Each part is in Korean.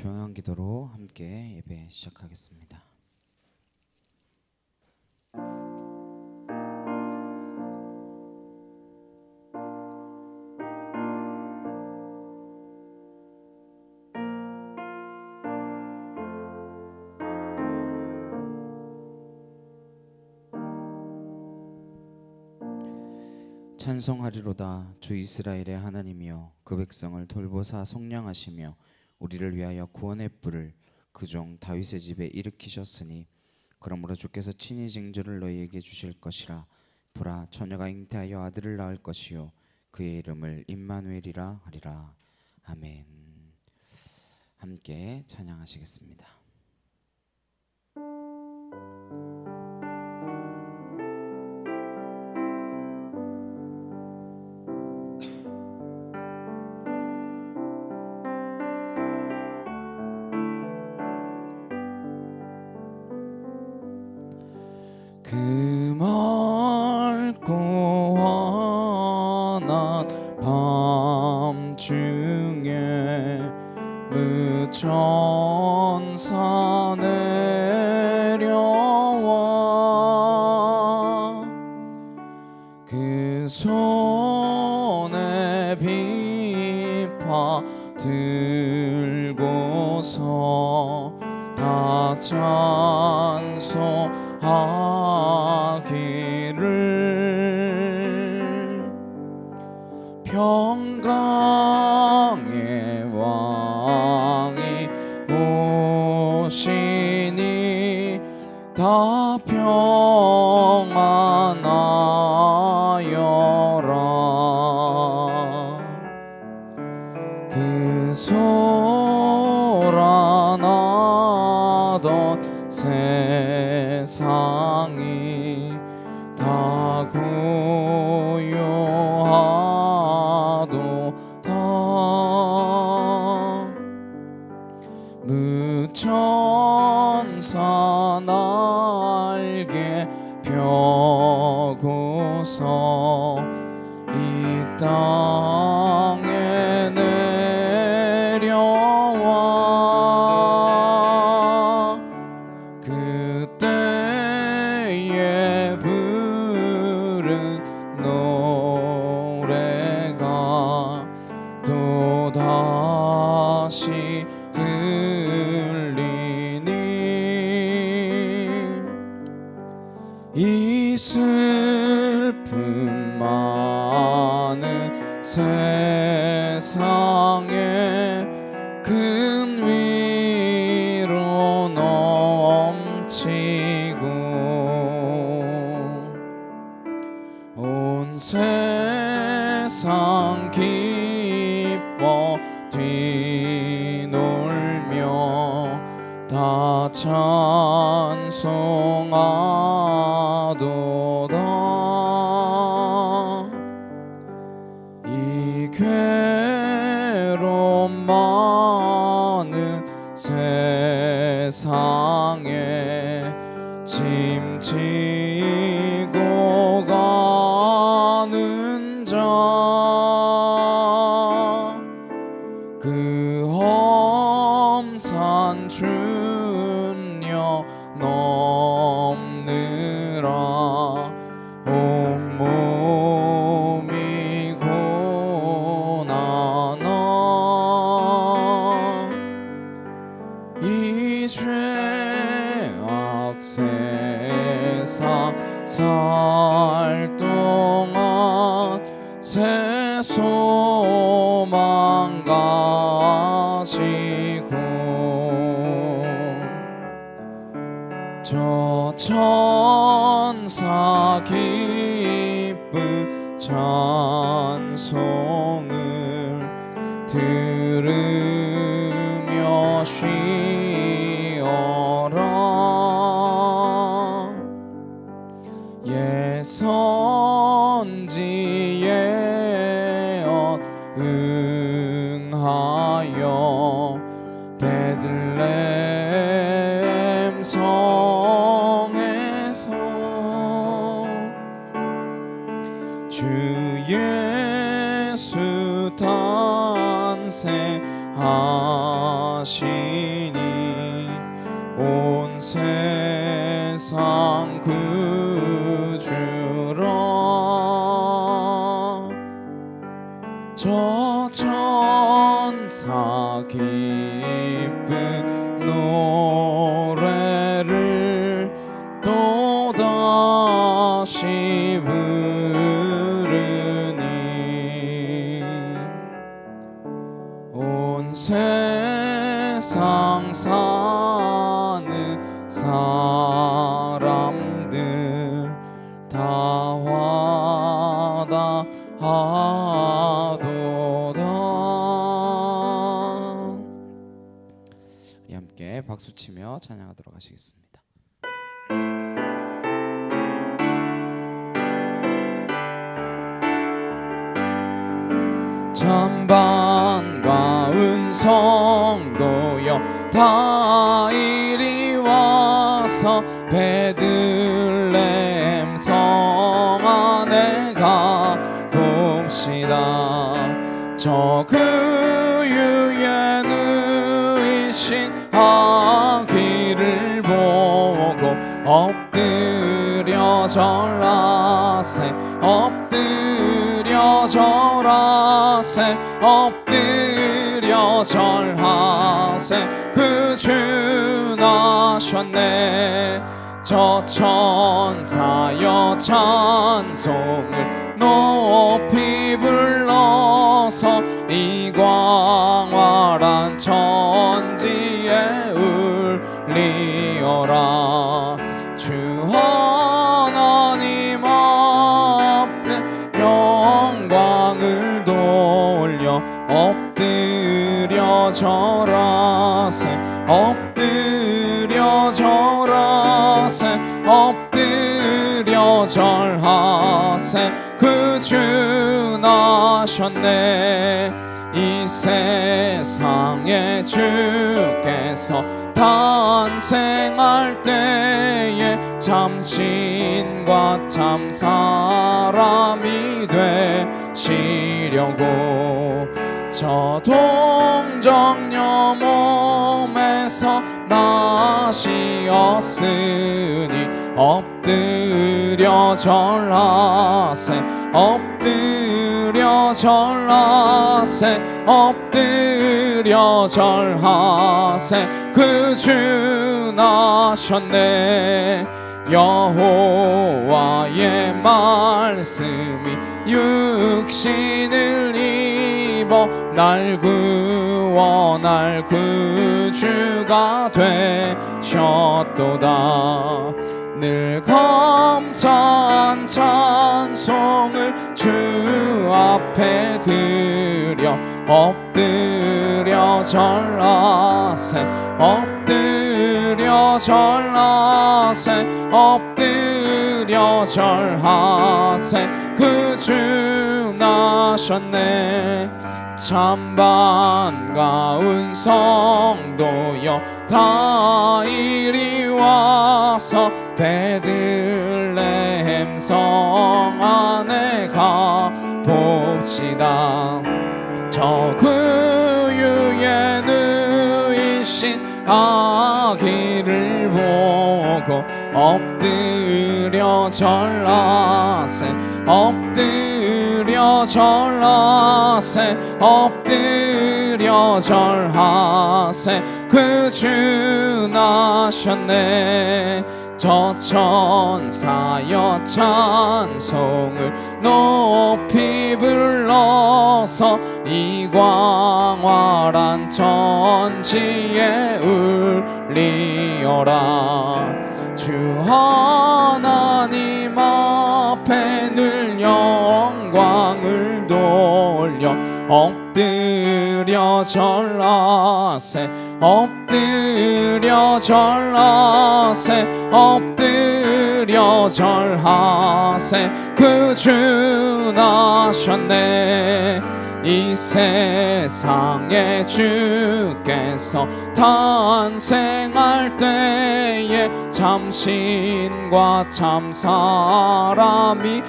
조용한 기도로 함께 예배 시작하겠습니다. 찬송하리로다. 주 이스라엘의 하나님이여, 그 백성을 돌보사 속량하시며 우리를 위하여 구원의 뿔을 그 종 다윗의 집에 일으키셨으니 그러므로 주께서 친히 징조를 너희에게 주실 것이라. 보라, 처녀가 잉태하여 아들을 낳을 것이요 그의 이름을 임마누엘이라 하리라. 아멘. 함께 찬양하시겠습니다. 그 맑고 환한 밤중에 무천사 내려와 그 손에 비파 들고서 다 찬송하기를 평강의 왕이 오시니 다 평안하여라. 그 소란하던 세상이 다 고요하도다. 무천사 날개 펴고서 이 땅에 내려와 그때에 부른 노래가 또다시 들리니 이 슬픔 많은 세상에 큰 위로 넘치고 온 세상 기뻐 뛰놀며 다 찬송하도다. 이 괴로움 많은 세상에 짐 지고 가는 자 그 험산 준녀 넘느라 온몸이 고난아 이 죄악 세상 살 동안 새 소망 가지고 저 천사 기쁜 찬송을 들으며 쉬어라. 예선지 예언 응하여 베들레헴 성에서 주 예수 탄생하셨으니 하시니 온 세상 구주라. 저 천사 기쁜 노래를 또다시 부르니 온 세상 사는 사람들 다 화답하도다. 우리 함께 박수치며 찬양하도록 하시겠습니다. 참 반가운 성도여 다 이리 와서 베들레헴 성 안에 가봅시다. 저 그유에 누이신 아기를 보고 엎드려 절하세 엎드려 절하세 엎드려 절하세 그 주 나셨네. 저 천사여 찬송을 높이 불러서 이 광활한 천지에 울리어라. 주 하나님 앞에 영광을 돌려 엎드려 절하세 엎드려 절하세 엎드려 절하세 그 주 나셨네. 이 세상에 주께서 탄생할 때에 참 신과 참 사람이 되시려고 저 동정녀 몸에서 나시었으니 엎드려 절하세 엎드려 절하세 엎드려 절하세 그 주 나셨네. 여호와의 말씀이 육신을 입어 날 구원할 구주가 되셨도다. 늘 감사한 찬송을 주 앞에 드려 엎드려 절하세 엎드려 절하세 엎드려 절하세 그 주 나셨네. 참 반가운 성도여 다 이리 와서 베들레헴 성 안에 가봅시다. 저 그유에 누이신 아기를 보고 엎드려 절하세 엎드려 절하세 엎드려 절하세 그 주 나셨네. 저 천사여 찬송을 높이 불러서 이 광활한 천지에 울리어라. 주 하나님 앞에 늘 영광을 돌려 엎드려 절하세 엎드려 절하세 엎드려 절하세 그 주 나셨네. 이 세상에 주께서 탄생할 때에 참 신과 참 사람이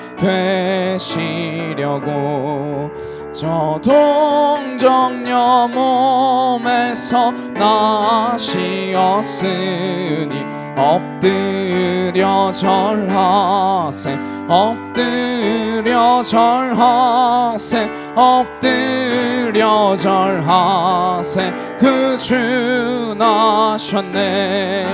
되시려고 저 동정녀 몸에서 나시었으니 엎드려 절하세 엎드려 절하세 엎드려 절하세 그 주 나셨네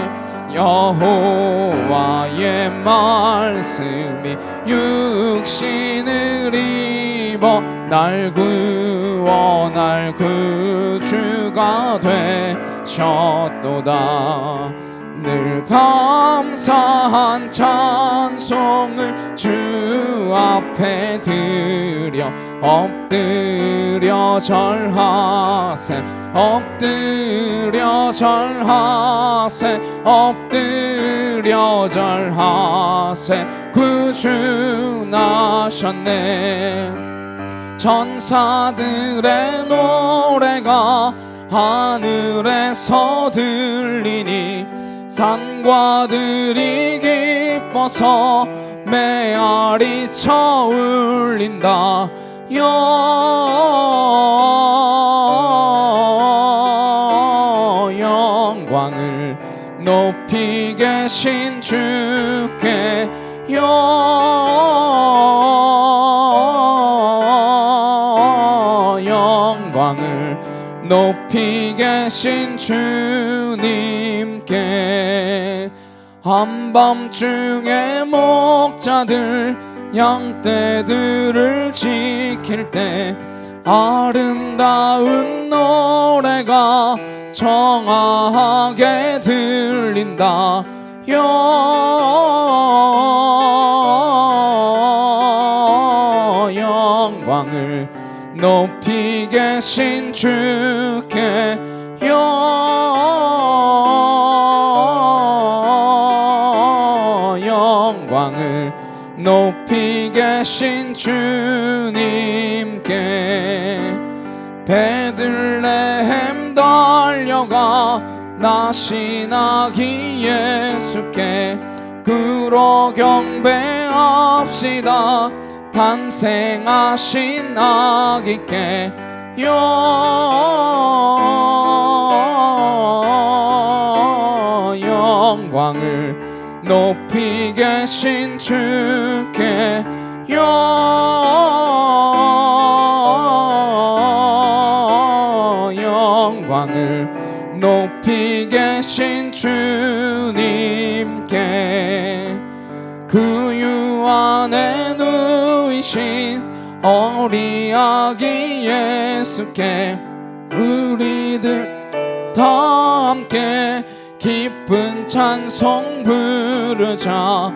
여호와의 말씀이 육신을 입어 날 구워 날 구주가 되셨도다 늘 감사한 찬송을 주 앞에 드려 엎드려 절하세 엎드려 절하세 엎드려 절하세 구주 나셨네 전사들의 노래가 하늘에서 들리니 산과들이 기뻐서 메아리 쳐 울린다 영광을 높이 계신 주께 영광을 높이 계신 주님께 한밤중에 목자들 양떼들을 지킬 때 아름다운 노래가 청아하게 들린다 영광을 높이 계신 주께 영광을 높이 계신 주님께 베들레헴 달려가 나신 아기 예수께 그로 경배합시다 탄생하신 아기께 영광을 높이 계신 주께 영광을 높이 계신 주님께 그 유 안에 누이신 어리 아기 예수께 우리들 다 함께 기쁜 찬송 부르자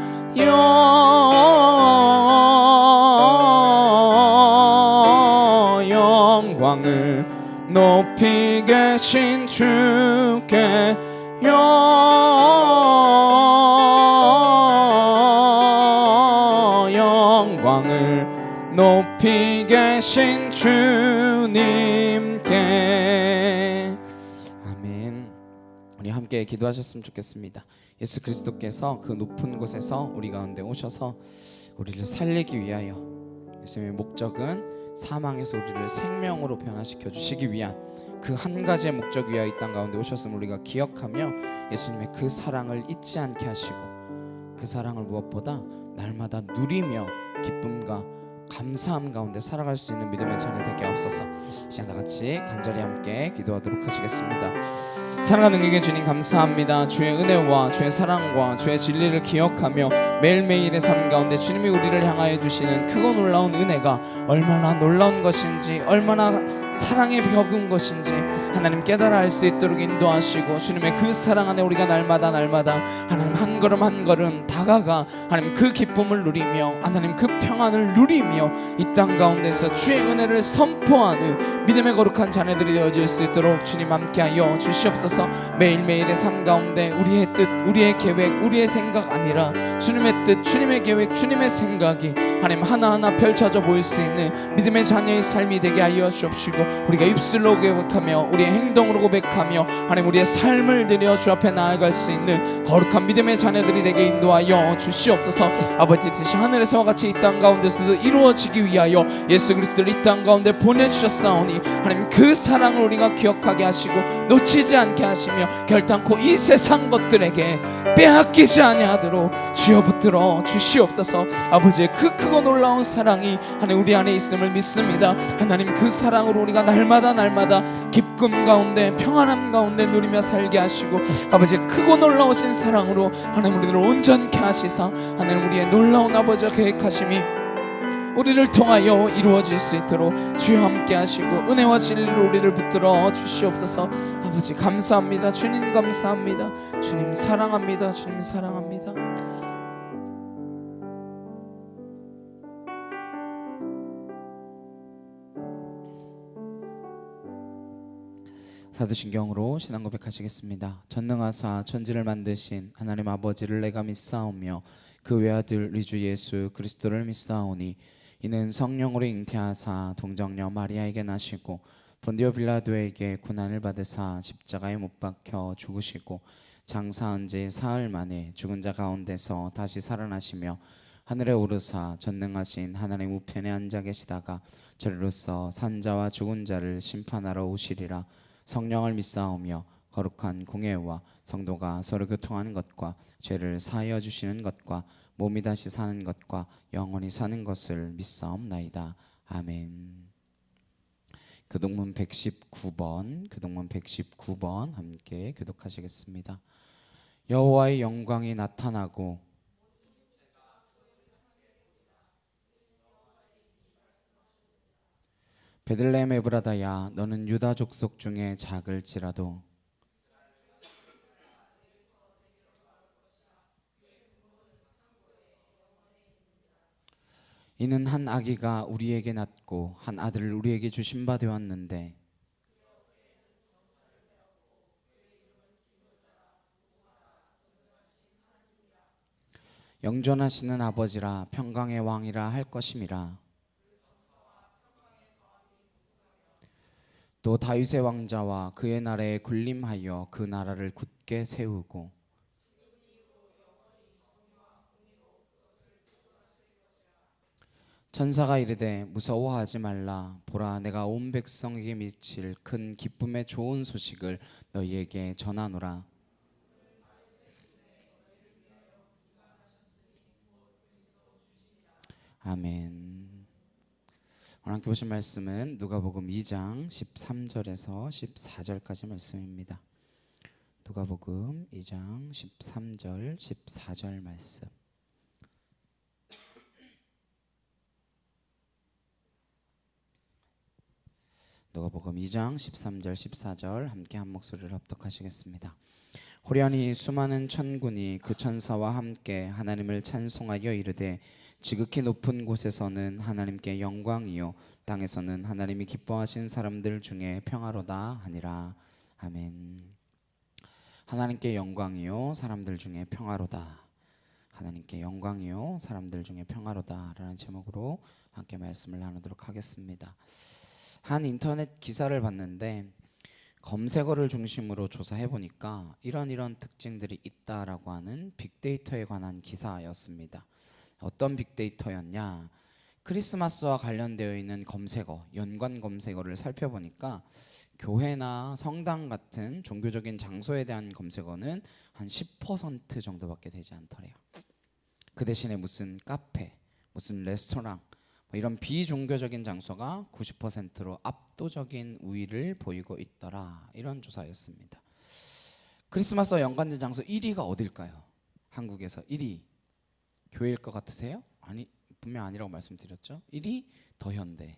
영광을 높이 계신 주께 영광을 높이 계신 주님께 아멘. 우리 함께 기도하셨으면 좋겠습니다. 예수 그리스도께서 그 높은 곳에서 우리 가운데 오셔서 우리를 살리기 위하여 예수님의 목적은 사망에서 우리를 생명으로 변화시켜 주시기 위한 그 한 가지의 목적 위하여 이 땅 가운데 오셨음을 우리가 기억하며 예수님의 그 사랑을 잊지 않게 하시고 그 사랑을 무엇보다 날마다 누리며 기쁨과 감사함 가운데 살아갈 수 있는 믿음의 자녀 되게 없어서 시간 다 같이 간절히 함께 기도하도록 하시겠습니다. 사랑하는 능력의 주님 감사합니다. 주의 은혜와 주의 사랑과 주의 진리를 기억하며 매일매일의 삶 가운데 주님이 우리를 향하여 주시는 크고 놀라운 은혜가 얼마나 놀라운 것인지 얼마나 사랑의 벽인 것인지 하나님 깨달아 알 수 있도록 인도하시고 주님의 그 사랑 안에 우리가 날마다 하나님 한 걸음 한 걸음 다가가 하나님 그 기쁨을 누리며 하나님 그 평안을 누리며 이 땅 가운데서 주의 은혜를 선포하는 믿음의 거룩한 자녀들이 되어질 수 있도록 주님 함께하여 주시옵소서. 매일매일의 삶 가운데 우리의 뜻, 우리의 계획, 우리의 생각 아니라 주님의 뜻, 주님의 계획, 주님의 생각이 하나님 하나하나 펼쳐져 보일 수 있는 믿음의 자녀의 삶이 되게 하여 주옵시고 우리가 입술로 고백하며 우리의 행동으로 고백하며 하나님 우리의 삶을 드려 주 앞에 나아갈 수 있는 거룩한 믿음의 자녀 자녀들이 되게 인도하여 주시옵소서. 아버지 뜻이 하늘에서와 같이 이 땅 가운데서도 이루어지기 위하여 예수 그리스도를 이 땅 가운데 보내주셨사오니 하나님 그 사랑을 우리가 기억하게 하시고 놓치지 않게 하시며 결단코 이 세상 것들에게 빼앗기지 아니하도록 주여 붙들어 주시옵소서. 아버지의 그 크고 놀라운 사랑이 하나님 우리 안에 있음을 믿습니다. 하나님 그 사랑으로 우리가 날마다 기쁨 가운데 평안함 가운데 누리며 살게 하시고 아버지의 크고 놀라우신 사랑으로 하나님 우리를 온전케 하시사 하나님 우리의 놀라운 아버지의 계획하심이 우리를 통하여 이루어질 수 있도록 주여 함께 하시고 은혜와 진리로 우리를 붙들어 주시옵소서. 아버지 감사합니다. 주님 감사합니다. 주님 사랑합니다. 주님 사랑합니다. 사도신경으로 신앙 고백하시겠습니다. 전능하사 천지를 만드신 하나님 아버지를 내가 믿사오며 그 외아들 우리 주 예수 그리스도를 믿사오니 이는 성령으로 잉태하사 동정녀 마리아에게 나시고 본디오 빌라도에게 고난을 받으사 십자가에 못 박혀 죽으시고 장사한 지 사흘 만에 죽은 자 가운데서 다시 살아나시며 하늘에 오르사 전능하신 하나님 우편에 앉아 계시다가 저리로서 산자와 죽은 자를 심판하러 오시리라. 성령을 믿사오며 거룩한 공예와 성도가 서로 교통하는 것과 죄를 사하여 주시는 것과 몸이 다시 사는 것과 영원히 사는 것을 믿사옵나이다. 아멘. 교독문 119번 함께 교독하시겠습니다. 여호와의 영광이 나타나고 베들레헴 에브라다야 너는 유다 족속 중에 작을지라도 이는 한 아기가 우리에게 낳고 한 아들을 우리에게 주신 바 되었는데 영존하시는 아버지라 평강의 왕이라 할 것임이라. 또 다윗의 왕자와 그의 나라에 군림하여 그 나라를 굳게 세우고 천사가 이르되 무서워하지 말라. 보라 내가 온 백성에게 미칠 큰 기쁨의 좋은 소식을 너희에게 전하노라. 아멘. 오늘 함께 보신 말씀은 누가복음 2장 13절에서 14절까지 말씀입니다. 누가복음 2장 13절 14절 말씀. 누가복음 2장 13절 14절 함께 한 목소리를 합독하시겠습니다. 호련히 수많은 천군이 그 천사와 함께 하나님을 찬송하여 이르되 지극히 높은 곳에서는 하나님께 영광이요 땅에서는 하나님이 기뻐하신 사람들 중에 평화로다 하니라. 아멘. 하나님께 영광이요 사람들 중에 평화로다. 하나님께 영광이요 사람들 중에 평화로다 라는 제목으로 함께 말씀을 나누도록 하겠습니다. 한 인터넷 기사를 봤는데 검색어를 중심으로 조사해 보니까 이런 특징들이 있다라고 하는 빅데이터에 관한 기사였습니다. 어떤 빅데이터였냐? 크리스마스와 관련되어 있는 검색어, 연관 검색어를 살펴보니까 교회나 성당 같은 종교적인 장소에 대한 검색어는 한 10% 정도밖에 되지 않더래요. 그 대신에 무슨 카페, 무슨 레스토랑 이런 비종교적인 장소가 90%로 압도적인 우위를 보이고 있더라. 이런 조사였습니다. 크리스마스와 연관된 장소 1위가 어딜까요? 한국에서 1위 교회일 것 같으세요? 아니, 분명 아니라고 말씀드렸죠. 1위 더현대,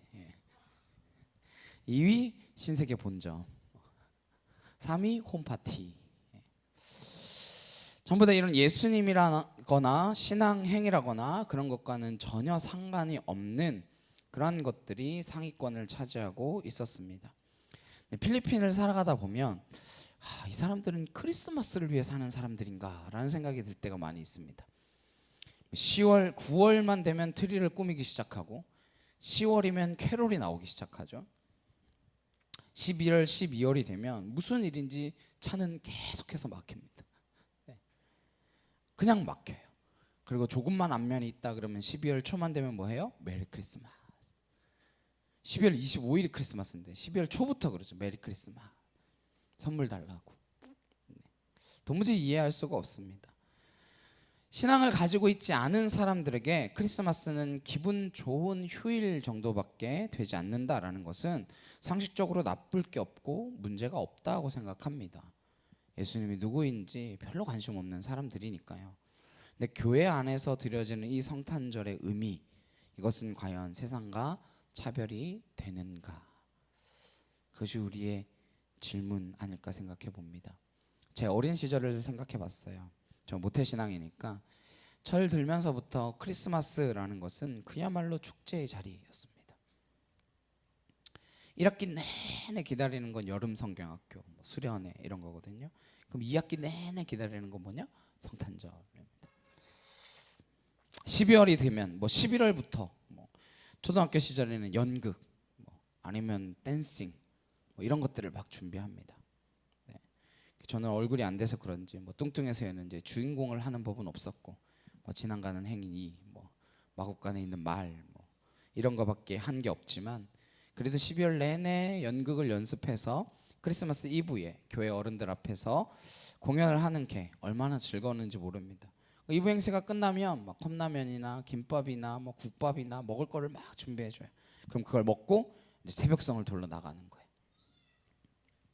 2위 신세계 본점, 3위 홈파티. 전부 다 이런 예수님이라거나 신앙행위라거나 그런 것과는 전혀 상관이 없는 그런 것들이 상위권을 차지하고 있었습니다. 필리핀을 살아가다 보면 이 사람들은 크리스마스를 위해 사는 사람들인가 라는 생각이 들 때가 많이 있습니다. 10월, 9월만 되면 트리를 꾸미기 시작하고 10월이면 캐롤이 나오기 시작하죠. 11월, 12월이 되면 무슨 일인지 차는 계속해서 막힙니다. 그냥 맡겨요. 그리고 조금만 안면이 있다 그러면 12월 초만 되면 뭐 해요? 메리 크리스마스. 12월 25일이 크리스마스인데 12월 초부터 그러죠. 메리 크리스마스. 선물 달라고. 도무지 이해할 수가 없습니다. 신앙을 가지고 있지 않은 사람들에게 크리스마스는 기분 좋은 휴일 정도밖에 되지 않는다라는 것은 상식적으로 나쁠 게 없고 문제가 없다고 생각합니다. 예수님이 누구인지 별로 관심 없는 사람들이니까요. 근데 교회 안에서 드려지는 이 성탄절의 의미, 이것은 과연 세상과 차별이 되는가? 그것이 우리의 질문 아닐까 생각해 봅니다. 제 어린 시절을 생각해 봤어요. 저 모태신앙이니까 철 들면서부터 크리스마스라는 것은 그야말로 축제의 자리였습니다. 1학기 내내 기다리는 건 여름 성경학교, 수련회 이런 거거든요. 그럼 2학기 내내 기다리는 건 뭐냐? 성탄절입니다. 12월이 되면 11월부터 초등학교 시절에는 연극 아니면 댄싱 이런 것들을 막 준비합니다. 네. 저는 얼굴이 안 돼서 그런지 뚱뚱해서는 이제 주인공을 하는 법은 없었고 지나가는 행위, 마구간에 있는 말 이런 거밖에 한 게 없지만 그래도 12월 내내 연극을 연습해서 크리스마스 이브에 교회 어른들 앞에서 공연을 하는 게 얼마나 즐거웠는지 모릅니다. 이브 행세가 끝나면 컵라면이나 김밥이나 국밥이나 먹을 거를 막 준비해줘요. 그럼 그걸 먹고 이제 새벽성을 돌러 나가는 거예요.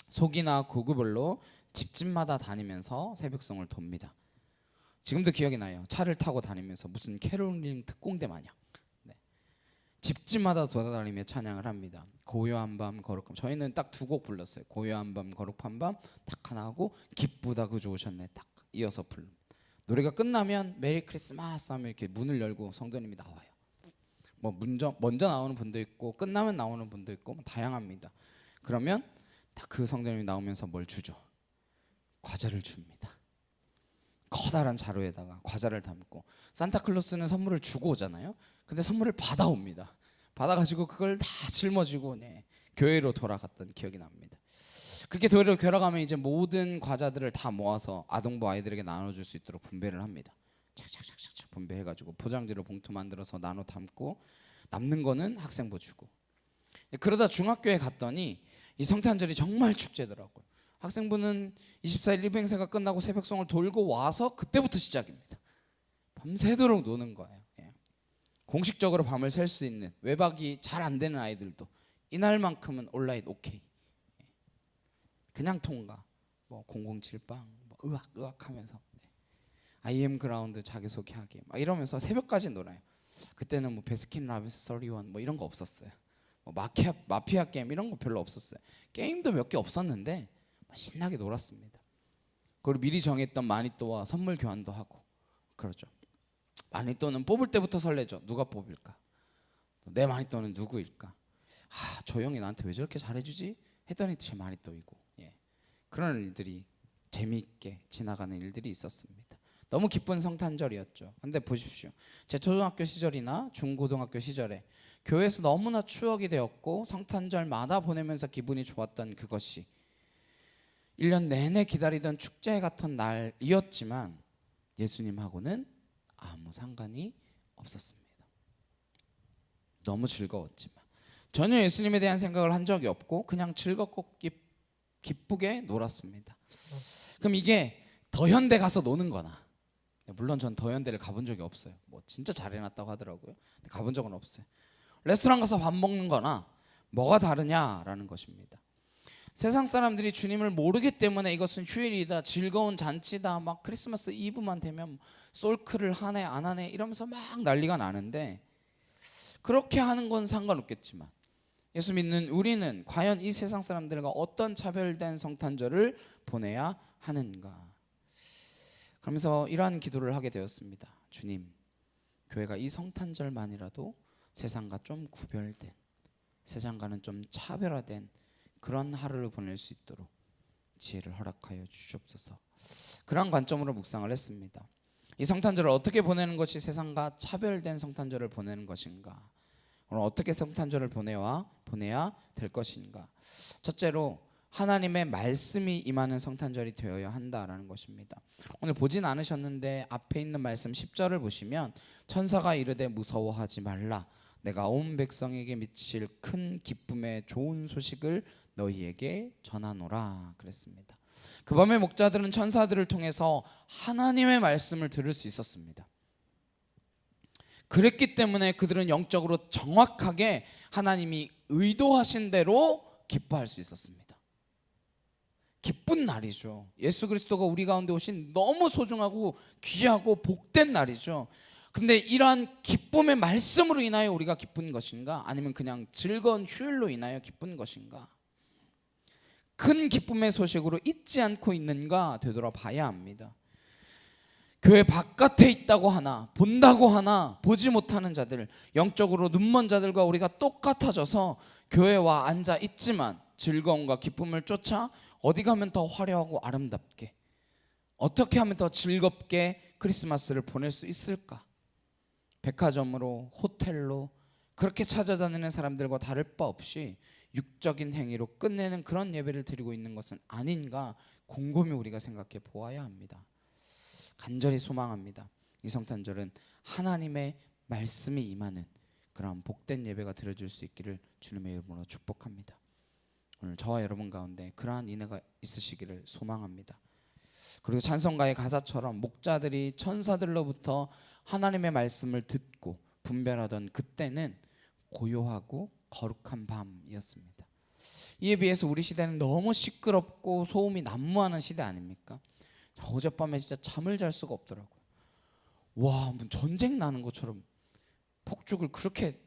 속이나 고구별로 집집마다 다니면서 새벽성을 돕니다. 지금도 기억이 나요. 차를 타고 다니면서 무슨 캐롤링 특공대 마냥 집집마다 돌아다니며 찬양을 합니다. 고요한 밤 거룩한, 저희는 딱 두 곡 불렀어요. 고요한 밤 거룩한 밤 딱 하나 하고 기쁘다 그저 오셨네 딱 이어서 부릅니다. 노래가 끝나면 메리 크리스마스 하면 이렇게 문을 열고 성도님이 나와요. 먼저 나오는 분도 있고 끝나면 나오는 분도 있고 다양합니다. 그러면 딱 그 성도님이 나오면서 뭘 주죠? 과자를 줍니다. 커다란 자루에다가 과자를 담고, 산타클로스는 선물을 주고 오잖아요. 근데 선물을 받아옵니다. 받아가지고 그걸 다 짊어지고 교회로 돌아갔던 기억이 납니다. 그렇게 교회로 돌아가면 이제 모든 과자들을 다 모아서 아동부 아이들에게 나눠줄 수 있도록 분배를 합니다. 착착착착 분배해가지고 포장지로 봉투 만들어서 나눠 담고 남는 거는 학생부 주고. 그러다 중학교에 갔더니 이 성탄절이 정말 축제더라고요. 학생부는 24일 리브 행사가 끝나고 새벽송을 돌고 와서 그때부터 시작입니다. 밤새도록 노는 거예요. 공식적으로 밤을 샐 수 있는, 외박이 잘 안 되는 아이들도 이날만큼은 온라인 오케이. 그냥 통과. 007빵 으악 하면서 IM 그라운드 자기소개하기 이러면서 새벽까지 놀아요. 그때는 베스킨라빈스 31 이런 거 없었어요. 마피아 게임 이런 거 별로 없었어요. 게임도 몇 개 없었는데 신나게 놀았습니다. 그리고 미리 정했던 마니또와 선물 교환도 하고 그러죠. 마니또는 뽑을 때부터 설레죠. 누가 뽑을까? 내 마니또는 누구일까? 저 형이 나한테 왜 저렇게 잘해주지? 했더니 제 마니또이고. 그런 일들이 재미있게 지나가는 일들이 있었습니다. 너무 기쁜 성탄절이었죠. 근데 보십시오. 제 초등학교 시절이나 중고등학교 시절에 교회에서 너무나 추억이 되었고 성탄절마다 보내면서 기분이 좋았던 그것이 1년 내내 기다리던 축제 같은 날이었지만 예수님하고는 아무 상관이 없었습니다. 너무 즐거웠지만 전혀 예수님에 대한 생각을 한 적이 없고 그냥 즐겁고 기쁘게 놀았습니다. 그럼 이게 더현대 가서 노는 거나, 물론 전 더현대를 가본 적이 없어요. 진짜 잘 해놨다고 하더라고요. 근데 가본 적은 없어요. 레스토랑 가서 밥 먹는 거나 뭐가 다르냐라는 것입니다. 세상 사람들이 주님을 모르기 때문에 이것은 휴일이다, 즐거운 잔치다, 크리스마스 이브만 되면 솔크를 하네 안 하네 이러면서 막 난리가 나는데, 그렇게 하는 건 상관없겠지만 예수 믿는 우리는 과연 이 세상 사람들과 어떤 차별된 성탄절을 보내야 하는가? 그러면서 이러한 기도를 하게 되었습니다. 주님, 교회가 이 성탄절만이라도 세상과 좀 구별된, 세상과는 좀 차별화된 그런 하루를 보낼 수 있도록 지혜를 허락하여 주시옵소서. 그런 관점으로 묵상을 했습니다. 이 성탄절을 어떻게 보내는 것이 세상과 차별된 성탄절을 보내는 것인가? 오늘 어떻게 성탄절을 보내야 될 것인가? 첫째로 하나님의 말씀이 임하는 성탄절이 되어야 한다라는 것입니다. 오늘 보진 않으셨는데 앞에 있는 말씀 10절을 보시면 천사가 이르되 무서워하지 말라 내가 온 백성에게 미칠 큰 기쁨의 좋은 소식을 너희에게 전하노라 그랬습니다. 그 밤에 목자들은 천사들을 통해서 하나님의 말씀을 들을 수 있었습니다. 그랬기 때문에 그들은 영적으로 정확하게 하나님이 의도하신 대로 기뻐할 수 있었습니다. 기쁜 날이죠. 예수 그리스도가 우리 가운데 오신 너무 소중하고 귀하고 복된 날이죠. 근데 이러한 기쁨의 말씀으로 인하여 우리가 기쁜 것인가? 아니면 그냥 즐거운 휴일로 인하여 기쁜 것인가? 큰 기쁨의 소식으로 잊지 않고 있는가 되돌아봐야 합니다. 교회 바깥에 있다고 하나 본다고 하나 보지 못하는 자들, 영적으로 눈먼 자들과 우리가 똑같아져서 교회와 앉아 있지만 즐거움과 기쁨을 쫓아 어디 가면 더 화려하고 아름답게, 어떻게 하면 더 즐겁게 크리스마스를 보낼 수 있을까? 백화점으로, 호텔로 그렇게 찾아다니는 사람들과 다를 바 없이 육적인 행위로 끝내는 그런 예배를 드리고 있는 것은 아닌가 곰곰이 우리가 생각해 보아야 합니다. 간절히 소망합니다. 이 성탄절은 하나님의 말씀이 임하는 그런 복된 예배가 드려질 수 있기를 주님의 이름으로 축복합니다. 오늘 저와 여러분 가운데 그러한 인애가 있으시기를 소망합니다. 그리고 찬송가의 가사처럼 목자들이 천사들로부터 하나님의 말씀을 듣고 분별하던 그때는 고요하고 거룩한 밤이었습니다. 이에 비해서 우리 시대는 너무 시끄럽고 소음이 난무하는 시대 아닙니까? 어젯밤에 진짜 잠을 잘 수가 없더라고요. 와, 뭐 전쟁 나는 것처럼 폭죽을 그렇게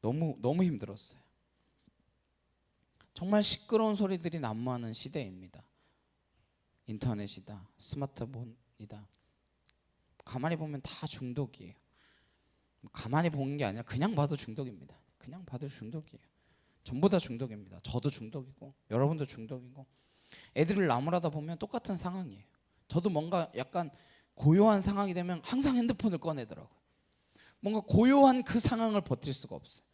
너무 힘들었어요. 정말 시끄러운 소리들이 난무하는 시대입니다. 인터넷이다, 스마트폰이다. 가만히 보면 다 중독이에요. 가만히 보는 게 아니라 그냥 봐도 중독입니다. 그냥 봐도 중독이에요. 전부 다 중독입니다. 저도 중독이고 여러분도 중독이고 애들을 나무라다 보면 똑같은 상황이에요. 저도 뭔가 약간 고요한 상황이 되면 항상 핸드폰을 꺼내더라고요. 뭔가 고요한 그 상황을 버틸 수가 없어요.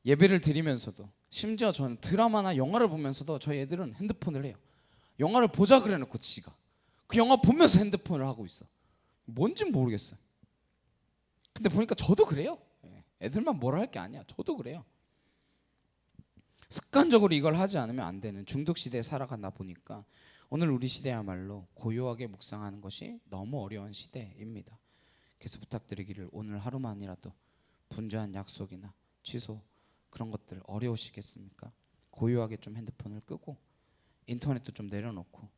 예배를 드리면서도 심지어 저는 드라마나 영화를 보면서도 저희 애들은 핸드폰을 해요. 영화를 보자 그래놓고 지가 그 영화 보면서 핸드폰을 하고 있어. 뭔진 모르겠어요. 근데 보니까 저도 그래요. 애들만 뭐라 할 게 아니야. 저도 그래요. 습관적으로 이걸 하지 않으면 안 되는 중독 시대에 살아가다 보니까 오늘 우리 시대야말로 고요하게 묵상하는 것이 너무 어려운 시대입니다. 그래서 부탁드리기를 오늘 하루만이라도 분주한 약속이나 취소 그런 것들 어려우시겠습니까? 고요하게 좀 핸드폰을 끄고 인터넷도 좀 내려놓고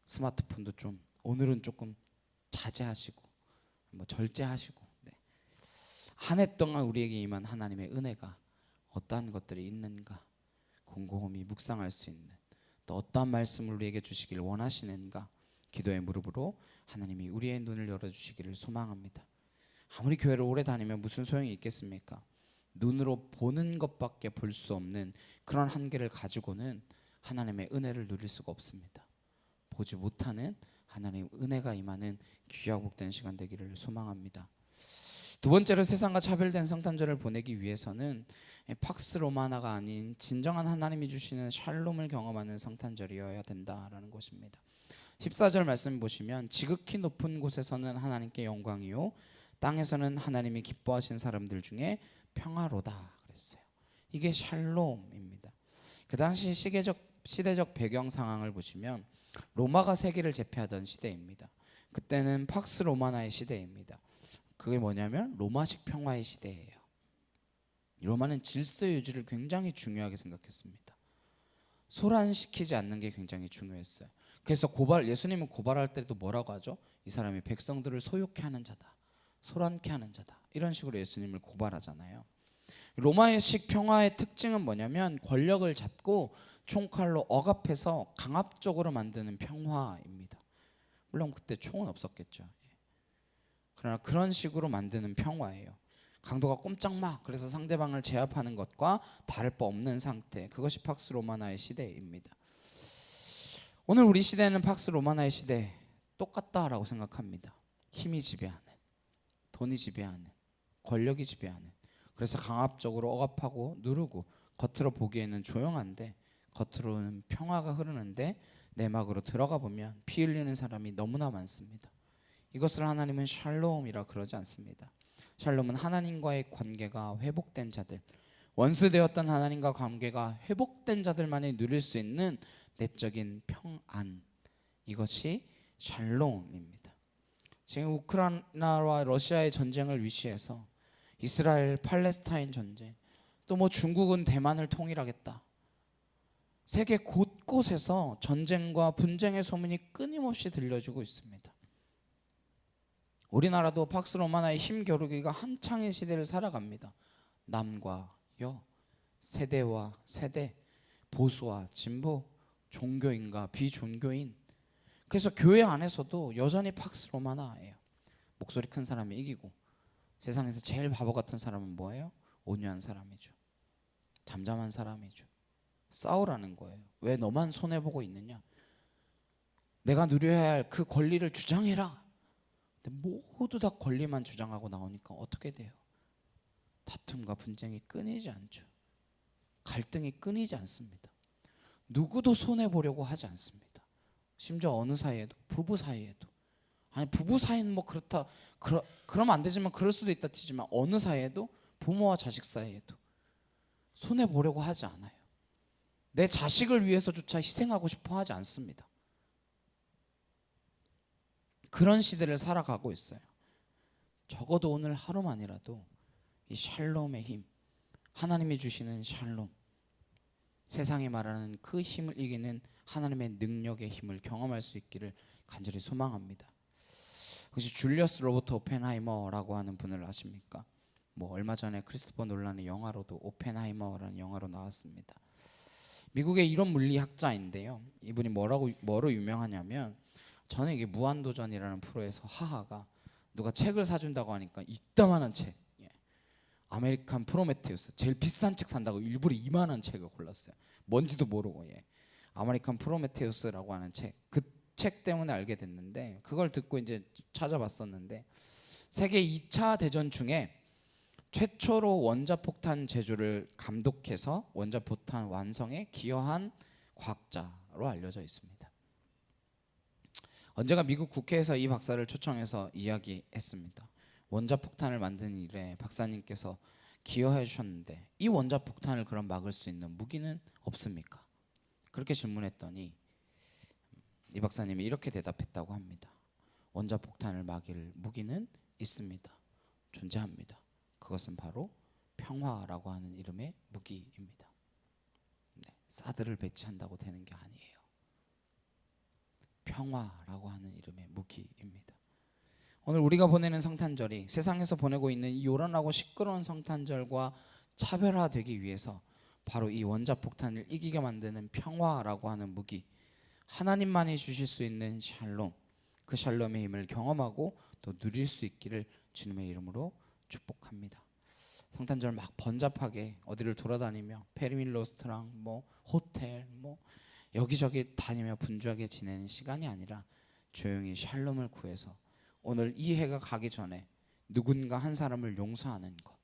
스마트폰도 좀 오늘은 조금 자제하시고 뭐 절제하시고 한 해 동안 우리에게 임한 하나님의 은혜가 어떠한 것들이 있는가 곰곰이 묵상할 수 있는 또 어떠한 말씀을 우리에게 주시길 원하시는가 기도의 무릎으로 하나님이 우리의 눈을 열어주시기를 소망합니다. 아무리 교회를 오래 다니면 무슨 소용이 있겠습니까? 눈으로 보는 것밖에 볼 수 없는 그런 한계를 가지고는 하나님의 은혜를 누릴 수가 없습니다. 보지 못하는 하나님의 은혜가 임하는 귀하고 복된 시간 되기를 소망합니다. 두 번째로 세상과 차별된 성탄절을 보내기 위해서는 팍스 로마나가 아닌 진정한 하나님이 주시는 샬롬을 경험하는 성탄절이어야 된다라는 것입니다. 14절 말씀 보시면 지극히 높은 곳에서는 하나님께 영광이요 땅에서는 하나님이 기뻐하신 사람들 중에 평화로다 그랬어요. 이게 샬롬입니다. 그 당시 시대적 배경 상황을 보시면 로마가 세계를 제패하던 시대입니다. 그때는 팍스 로마나의 시대입니다. 그게 뭐냐면 로마식 평화의 시대예요. 로마는 질서 유지를 굉장히 중요하게 생각했습니다. 소란시키지 않는 게 굉장히 중요했어요. 그래서 예수님은 고발할 때도 뭐라고 하죠? 이 사람이 백성들을 소욕케 하는 자다, 소란케 하는 자다, 이런 식으로 예수님을 고발하잖아요. 로마식 평화의 특징은 뭐냐면 권력을 잡고 총칼로 억압해서 강압적으로 만드는 평화입니다. 물론 그때 총은 없었겠죠. 그러나 그런 식으로 만드는 평화예요. 강도가 꼼짝마 그래서 상대방을 제압하는 것과 다를 바 없는 상태, 그것이 팍스 로마나의 시대입니다. 오늘 우리 시대는 팍스 로마나의 시대 똑같다라고 생각합니다. 힘이 지배하는, 돈이 지배하는, 권력이 지배하는 그래서 강압적으로 억압하고 누르고 겉으로 보기에는 조용한데 겉으로는 평화가 흐르는데 내막으로 들어가 보면 피 흘리는 사람이 너무나 많습니다. 이것을 하나님은 샬롬이라 그러지 않습니다. 샬롬은 하나님과의 관계가 회복된 자들, 원수되었던 하나님과 관계가 회복된 자들만이 누릴 수 있는 내적인 평안, 이것이 샬롬입니다. 지금 우크라이나와 러시아의 전쟁을 위시해서 이스라엘 팔레스타인 전쟁, 또 뭐 중국은 대만을 통일하겠다, 세계 곳곳에서 전쟁과 분쟁의 소문이 끊임없이 들려주고 있습니다. 우리나라도 팍스 로마나의 힘겨루기가 한창의 시대를 살아갑니다. 남과 여, 세대와 세대, 보수와 진보, 종교인과 비종교인. 그래서 교회 안에서도 여전히 팍스 로마나예요. 목소리 큰 사람이 이기고, 세상에서 제일 바보 같은 사람은 뭐예요? 온유한 사람이죠. 잠잠한 사람이죠. 싸우라는 거예요. 왜 너만 손해보고 있느냐? 내가 누려야 할 그 권리를 주장해라. 근데 모두 다 권리만 주장하고 나오니까 어떻게 돼요? 다툼과 분쟁이 끊이지 않죠. 갈등이 끊이지 않습니다. 누구도 손해보려고 하지 않습니다. 심지어 어느 사이에도, 부부 사이에도. 아니 부부 사이는 뭐 그렇다, 그러면 안 되지만 그럴 수도 있다 치지만 어느 사이에도, 부모와 자식 사이에도 손해보려고 하지 않아요. 내 자식을 위해서조차 희생하고 싶어 하지 않습니다. 그런 시대를 살아가고 있어요. 적어도 오늘 하루만이라도 이 샬롬의 힘, 하나님이 주시는 샬롬, 세상이 말하는 그 힘을 이기는 하나님의 능력의 힘을 경험할 수 있기를 간절히 소망합니다. 혹시 줄리어스 로버트 오펜하이머라고 하는 분을 아십니까? 뭐 얼마 전에 크리스토퍼 놀란의 영화로도 오펜하이머라는 영화로 나왔습니다. 미국의 이론 물리학자인데요. 이분이 뭐로 유명하냐면, 저는 이게 무한도전이라는 프로에서 하하가 누가 책을 사준다고 하니까 이따만한 책, 아메리칸 프로메테우스, 제일 비싼 책 산다고 일부러 이만한 책을 골랐어요. 뭔지도 모르고. 아메리칸 프로메테우스라고 하는 책, 그 책 때문에 알게 됐는데, 그걸 듣고 이제 찾아봤었는데, 세계 2차 대전 중에 최초로 원자폭탄 제조를 감독해서 원자폭탄 완성에 기여한 과학자로 알려져 있습니다. 언제가 미국 국회에서 이 박사를 초청해서 이야기했습니다. 원자폭탄을 만드는 일에 박사님께서 기여해 주셨는데 이 원자폭탄을 그럼 막을 수 있는 무기는 없습니까? 그렇게 질문했더니 이 박사님이 이렇게 대답했다고 합니다. 원자폭탄을 막을 무기는 있습니다. 존재합니다. 그것은 바로 평화라고 하는 이름의 무기입니다. 사드를 배치한다고 되는 게 아니에요. 평화라고 하는 이름의 무기입니다. 오늘 우리가 보내는 성탄절이 세상에서 보내고 있는 이 요란하고 시끄러운 성탄절과 차별화되기 위해서 바로 이 원자폭탄을 이기게 만드는 평화라고 하는 무기, 하나님만이 주실 수 있는 샬롬, 그 샬롬의 힘을 경험하고 또 누릴 수 있기를 주님의 이름으로 축복합니다. 성탄절 막 번잡하게 어디를 돌아다니며 페리밀로스트랑 뭐 호텔 뭐 여기저기 다니며 분주하게 지내는 시간이 아니라 조용히 샬롬을 구해서 오늘 이 해가 가기 전에 누군가 한 사람을 용서하는 것,